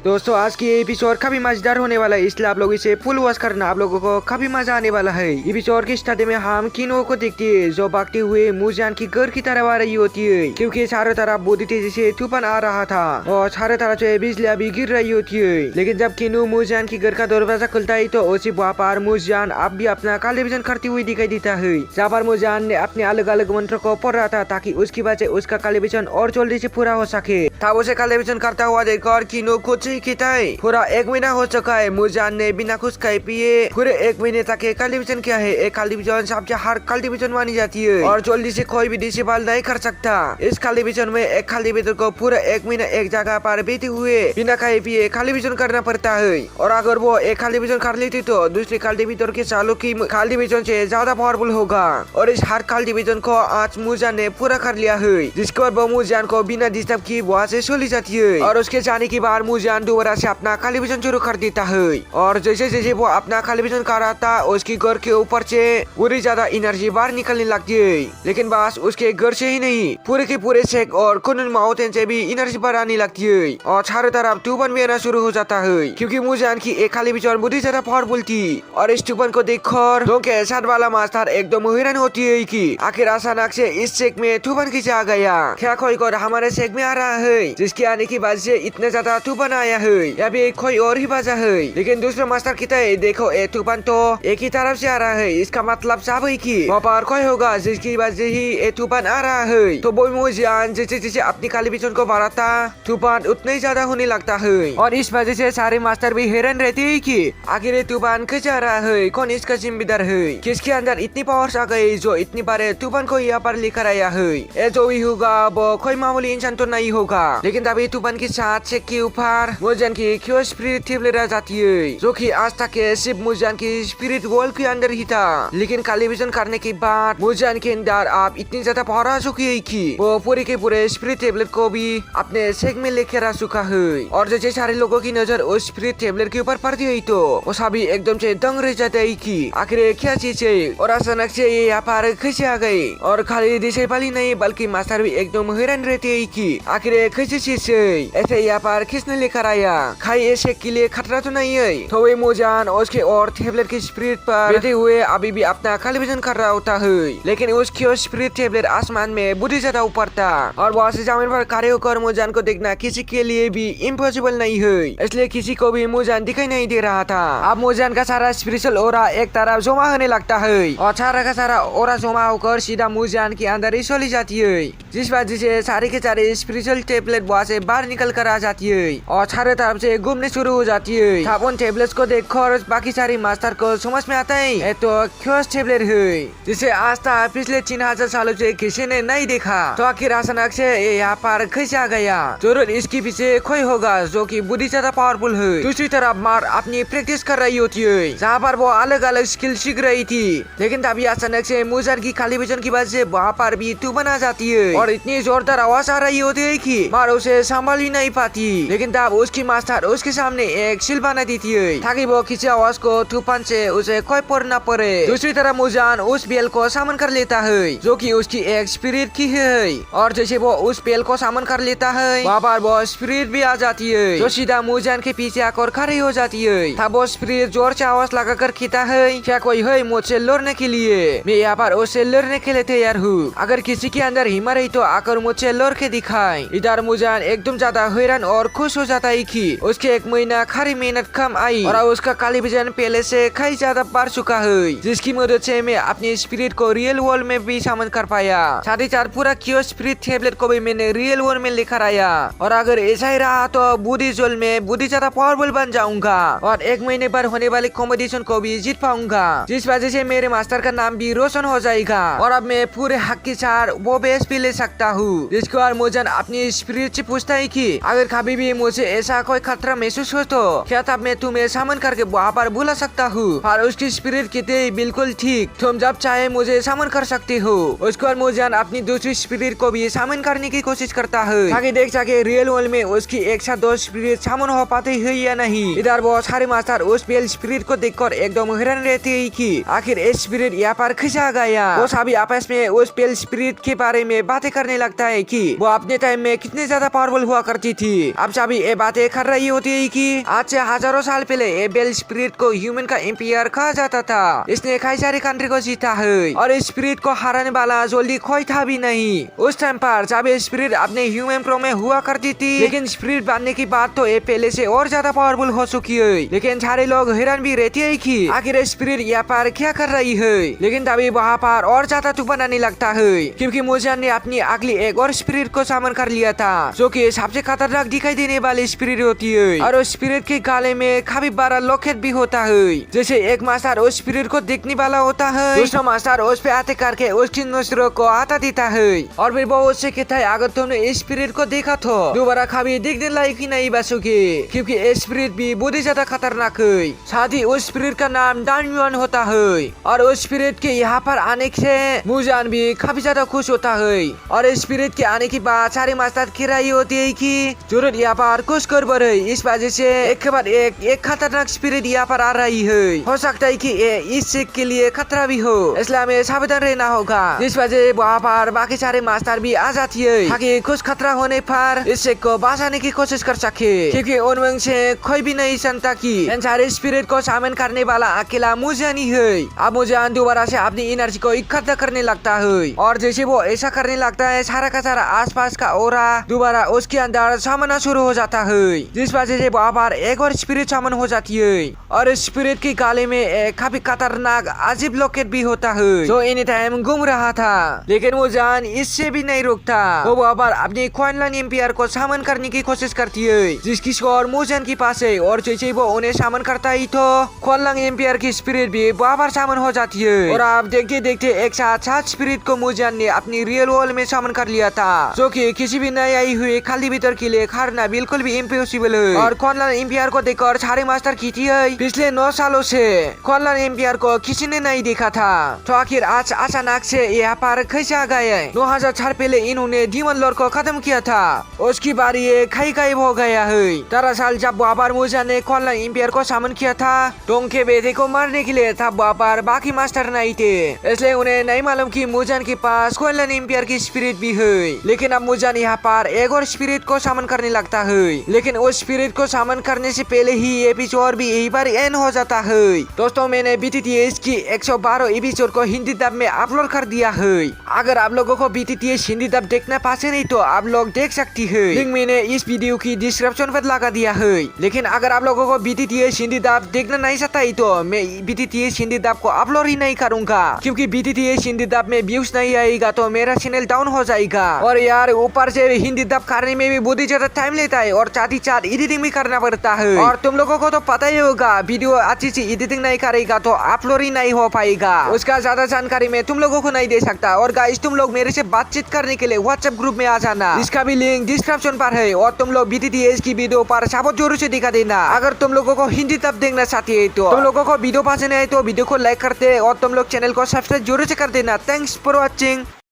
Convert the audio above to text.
दोस्तों आज की एपिसोड काफी मजेदार होने वाला है, इसलिए आप लोग इसे फुल वॉच करना, आप लोगों को काफी मजा आने वाला है। एपिसोड की स्टार्टिंग में हम किनो को देखते हैं जो भागते हुए मुजान की घर की तरफ आ रही होती है, क्योंकि चारों तरफ बहुत तेजी से तूफान आ रहा था और चारों तरफ से बिजलियां भी गिर रही होती है। लेकिन जब किनो मुजान की घर का दरवाजा खुलता है तो उसी वहाँ पर मुजान अब भी अपना टेलीविजन करती हुई दिखाई देता है। जहाँ पर मुजान ने अपने अलग अलग मंत्र को पढ़ रहा था ताकि उसकी वजह से उसका टेलीविजन और जल्दी से पूरा हो सके। तब उसे टेलीविजन करता हुआ देखकर किनो खुद से कहता है पूरा 1 महीना हो चुका है। मुजान ने बिना कुछ खाए पिए पूरे 1 महीने तक टेलीविजन किया है। एक टेलीविजन सबसे हर टेलीविजन मानी जाती है और जल्दी से कोई भी डिसेबल नहीं कर सकता। इस टेलीविजन में एक टेलीविजन को पूरा 1 महीना एक जगह पर बैठे हुए बिना खाए पिए टेलीविजन करना पड़ता है, और अगर वो एक टेलीविजन कर लेती तो दूसरी टेलीविजन के चालू की टेलीविजन से ज्यादा पावरफुल होगा। और इस हर टेलीविजन को आज मुजान ने पूरा कर लिया है, जिसके बाद वो मुजान को बिना डिस्टर्ब की वहाँ से चली जाती है। और उसके जाने के बाद मुजान दोबारा से अपना टेलीविजन शुरू कर देता है। और जैसे जैसे वो अपना टेलीविजन कर रहा था उसकी घर के ऊपर से पूरी ज्यादा एनर्जी बाहर निकलने लगती है। लेकिन बस उसके घर से ही नहीं, पूरे के पूरे शेख और कुनन माउंटेन से भी एनर्जी बाहर आने लगती है और चारों तरफ तूफान भी आना शुरू हो जाता है, क्योंकि मुजान की एक टेलीविजन बहुत ज्यादा पावरफुल थी। और इस तूफान को देखकर उनके साथ वाला मास्टर एकदम हैरान होती है कि आखिर अचानक से इस शेख में तूफान कैसे आ गया, क्या कोई और हमारे शेख में आ रहा है जिसके आने की वजह से इतना ज्यादा तूफान आया है, या भी कोई और ही वजह है। लेकिन दूसरा मास्टर कहता है देखो ये तूफान तो एक ही तरफ से आ रहा है, इसका मतलब साफ है कि वहाँ पर कोई होगा जिसकी वजह से ही ये तूफान आ रहा है। तो वो मुजान जैसे जैसे अपनी टेलीविजन को बढ़ाता तूफान उतना ही ज्यादा होने लगता है। और इस वजह से सारे मास्टर भी हैरान रहते हैं कि आखिर ये तूफान कैसे आ रहा है, कौन इसका जिम्मेदार है, किसके अंदर इतनी पावर आ गई जो इतनी बड़े तूफान को यहाँ पर लेकर आया है। ये जो भी होगा वो कोई मामूली इंसान तो नहीं होगा। लेकिन तभी तूफान के साथ शेख के ऊपर मुजान की क्यों स्पिरिट टेबलेट आ जाती है, जो कि आज तक सिर्फ मुजान की स्पिरिट वर्ल्ड के अंदर ही था। लेकिन टेलीविजन करने के बाद मुजान के अंदर आप इतनी ज्यादा पावर आ चुकी है कि वो पूरे के पूरे स्पिरिट टेबलेट को भी अपने शेख में लेकर आ चुका है। और जैसे सारे लोगों की नजर उस स्पिरिट टेबलेट के ऊपर पड़ती है तो वो सभी एकदम से दंग रह जाते है कि आखिर क्या चीज है और अचानक से ये यहाँ पर कैसे आ गई। और खाली दिशे वाली नहीं बल्कि मास्टर भी एकदम हैरान रहते है कि आखिर कैसी चीज है, ऐसे यहाँ पर किसने लेकर आया, खाई ऐसे के लिए खतरा तो नहीं है। तो वे मुजान उसके और टेबलेट की स्पिरिट पर बैठे हुए अभी भी अपना टेलीविजन कर रहा होता है। लेकिन उसकी स्पिरिट टेबलेट आसमान में बहुत ज्यादा ऊपर था और वहाँ से जमीन पर खड़े होकर मुजान को देखना किसी के लिए भी इम्पॉसिबल नहीं है, इसलिए किसी को भी मुजान दिखाई नहीं दे रहा था। अब मुजान का सारा स्पिरिचुअल ओरा एक तरफ जमा होने लगता है और सारा का सारा ओरा जमा होकर सीधा मुजान के अंदर ही चली जाती है, जिस वजह से सारे के सारे स्पिरिचुअल टेबलेट वहाँ से बाहर निकल कर आ जाती है और चारों तरफ से घूमने शुरू हो जाती है। तब उन टेबलेट्स को देखकर बाकी सारे मास्टर को समझ में आता है ये तो क्योस टेबलेट है, जिसे आज तक पिछले 3000 सालों से किसी ने नहीं देखा। तो आखिर अचानक से ये यहाँ पर कैसे आ गया, जरूर इसके पीछे कोई होगा जो कि बुद्धि ज्यादा पावरफुल है। दूसरी तरफ मार अपनी प्रैक्टिस कर रही होती है जहाँ पर वो अलग अलग स्किल सीख रही थी। लेकिन तभी अचानक से मुजान की टेलीविजन की वजह से वहाँ पर भी तूफान आ जाती है और इतनी जोरदार आवाज आ रही होती है कि मार उसे संभाल ही नहीं पाती। लेकिन तब उसकी मास्टर उसके सामने एक शील बना देती है ताकि वो किसी आवाज को तूफान से उसे कोई पड़ न पड़े। दूसरी तरफ मुजान उस बेल को सामन कर लेता है जो कि उसकी एक स्पिरिट की है, और जैसे वो उस बेल को सामन कर लेता है वहाँ पर वो स्पिरिट भी आ जाती है जो सीधा मुजान के पीछे आकर खड़ी हो जाती है। तब वो स्पिरिट जोर से आवाज लगाकर कहता है क्या कोई है मुझसे लड़ने के लिए, मैं यहाँ पर उससे लड़ने के लिए तैयार हूँ, अगर किसी के अंदर हिम्मत है तो आकर मुझसे लड़ के दिखाए। इधर मुजान एकदम ज्यादा हैरान और खुश हो जाता है कि उसके 1 महीना खरी मेहनत कम आई और उसका टेलीविजन पहले से कई ज्यादा बढ़ चुका है, जिसकी मदद से मैं अपनी स्पिरिट को रियल वर्ल्ड में भी सामन कर पाया। साथ ही साथ पूरा क्यों स्पिरिट टेबलेट को भी मैंने रियल वर्ल्ड में लेकर आया, और अगर ऐसा ही रहा तो बुद्धि जोल में बुद्धि ज्यादा पावरफुल बन जाऊंगा और 1 महीने पर होने वाले कॉम्पिटिशन को भी जीत पाऊंगा, जिस वजह से मेरे मास्टर का नाम भी रोशन हो जाएगा और अब मैं पूरे हक के साथ वो बेस भी ले सकता हूँ। जिसके बाद मुजान अपनी स्पिरिट से पूछता है कि अगर कभी भी मुझे ऐसा कोई खतरा महसूस हो तो क्या तब मैं तुम्हें सामन करके वहाँ पर बुला सकता हूँ। और उसकी स्पिरिट कहते ही बिल्कुल ठीक, तुम जब चाहे मुझे सामन कर सकते हो। उसके बाद मुजान अपनी दूसरी स्पिरिट को भी सामन करने की कोशिश करता है ताकि देख सके रियल वर्ल्ड में उसकी एक साथ 2 स्पिरिट सामन हो पाते है या नहीं। इधर वो सारे मास्टर उस बेल स्पिरिट को देखकर एकदम हैरान रहते है कि आखिर इस स्पिरिट यहाँ पर कैसे आ गया। वो सभी आपस में उस बेल स्पिरिट के बारे में बातें करने लगता है कि वो अपने टाइम में कितने कितनी ज्यादा पावरफुल हुआ करती थी। अब सभी ये बातें कर रही होती है कि आज से हजारों साल पहले ये बेल स्पिरिट को ह्यूमन का एम्पायर कहा जाता था। इसने कई सारी कंट्री को जीता है और इस स्पिरिट को हराने वाला जल्दी कोई था भी नहीं। उस टाइम पर जब ये स्पिरिट अपने ह्यूमन प्रो में हुआ करती थी, लेकिन स्पिरिट बनने की बात तो ये पहले से और ज्यादा पावरफुल हो चुकी है। लेकिन सारे लोग हैरान भी रहते हैं कि आखिर स्पिरिट यहाँ पर क्या कर रही है। लेकिन तभी वहाँ पर और ज्यादा तू बनाने लगता है, क्योंकि मुजान ने अपनी अगली एक और स्पिरिट को सामन कर लिया था, जो कि सबसे खतरनाक दिखाई देने वाली स्पिरिट होती है। और उस स्पिरिट के गाले में काफी बड़ा लॉकेट भी होता है। जैसे एक मास्टर उस स्पिरिट को देखने वाला होता है, दूसरा मास्टर उस पे आते करके उसकी नजरों को आता देता है और फिर वो उससे कहता है अगर तुमने इस स्पिरिट को देखा तो दोबारा कभी देखने लायक ही नहीं बचोगे, क्योंकि ये स्पिरिट भी बहुत ही ज्यादा खतरनाक है। साथ ही उस स्पिरिट का नाम डानयुआन होता है और उस स्पिरिट के यहाँ पर आने से मुजान भी काफी ज्यादा खुश होता है। और इस स्पिरिट के आने के बाद सारे मास्टर कह रही होती है कि जरूर यहाँ पर कुछ गड़बड़ है, इस वजह से एक के बाद एक खतरनाक स्पिरिट यहाँ पर आ रही है। हो सकता है कि ये इस शेख के लिए खतरा भी हो, इसलिए हमें सावधान रहना होगा। जिस वजह वहाँ पर बाकी सारे मास्टर भी आ जाती है ताकि कुछ खतरा होने पर इस शेख को बचाने की कोशिश कर सके, क्योंकि उनमें से कोई भी नहीं जानता कि इन सारे स्पिरिट को सामन करने वाला अकेला मुजान ही है। अब मुजान दोबारा से अपनी एनर्जी को इकट्ठा करने लगता है और जैसे वो ऐसा करने लगता है सारा का सारा आसपास का ओरा दोबारा उसके अंदर सामना शुरू हो जाता है, जिस वजह से वहाँ पर एक और स्पिरिट सामन हो जाती है। और इस स्पिरिट के गाले में एक काफी खतरनाक अजीब लॉकेट भी होता है जो एनी टाइम घूम रहा था। लेकिन मुजान इससे भी नहीं रुकता, वो वहाँ पर अपने क्वानलान एम्पायर को सामन करने की कोशिश करती है, जिसकी स्कोर मुजान के पास है। और जैसे वो उन्हें सामन करता ही तो क्वानलान एम्पायर की स्पिरिट भी वहाँ पर सामन हो जाती है। और आप देखते देखते एक साथ 7 स्पिरिट को मुजान ने अपनी रियल वर्ल्ड में सामन कर लिया था, जो कि किसी भी नई आई हुई खाली भीतर के लिए खारना बिल्कुल भी इम्पॉसिबल है। और क्वानलान एम्पायर को देखकर सारे मास्टर की थी है पिछले 9 सालों से क्वानलान एम्पायर को किसी ने नहीं देखा था, तो आखिर आज अचानक से यहाँ पर कैसे आ गए। 2004 पहले इन्होंने डीमन लॉर्ड को खत्म किया था, उसकी बारी ये कहीं गायब हो गया है। दरअसल जब वहाँ पर मुजान ने क्वानलान एम्पायर को सामन किया था तो उनके बेटे को मारने के लिए तब वहाँ पर बाकी मास्टर नहीं थे, इसलिए उन्हें नहीं मालूम कि मुजान के पास क्वानलान एम्पायर की स्पिरिट भी है। लेकिन अब मुजान यहाँ पर एक और स्पिरिट को सामन करने लगता है, लेकिन उस स्पिरिट को सामन करने से पहले ही एपिसोड भी यही पर एंड हो जाता है। दोस्तों मैंने BTTS की 112 एपिसोड को हिंदी डब में अपलोड कर दिया है। अगर आप लोगों को BTTS हिंदी डब देखना पासे नहीं तो आप लोग देख सकती है, लिंक मैंने इस वीडियो की डिस्क्रिप्शन पर लगा दिया है। लेकिन अगर आप लोगों को BTTS हिंदी डब देखना नहीं चाहता ही तो मैं BTTS हिंदी डब को अपलोड ही नहीं करूंगा, क्योंकि BTTS हिंदी डब में व्यूज नहीं आएगा तो मेरा चैनल डाउन हो जाएगा। और यार ऊपर से हिंदी डब करने में भी बहुत ही ज्यादा टाइम लेता है और साथ ही साथ एडिटिंग भी करना पड़ता है। और तुम लोगों को तो पता ही होगा वीडियो अच्छी सी एडिटिंग नहीं करेगा तो अपलोड ही नहीं हो पाएगा, उसका ज्यादा जानकारी मैं तुम लोगों को नहीं दे सकता। और गाइस तुम लोग मेरे से बातचीत करने के लिए व्हाट्सएप ग्रुप में आ जाना, इसका भी लिंक डिस्क्रिप्शन पर है। और तुम लोग BTTS की वीडियो पर सपोर्ट जरूर से दिखा देना। अगर तुम लोगों को हिंदी डब देखना चाहते है तो तुम लोगों को वीडियो पसंद आए तो वीडियो को लाइक करते और तुम लोग चैनल को सब्सक्राइब जरूर से कर देना। Thanks for watching.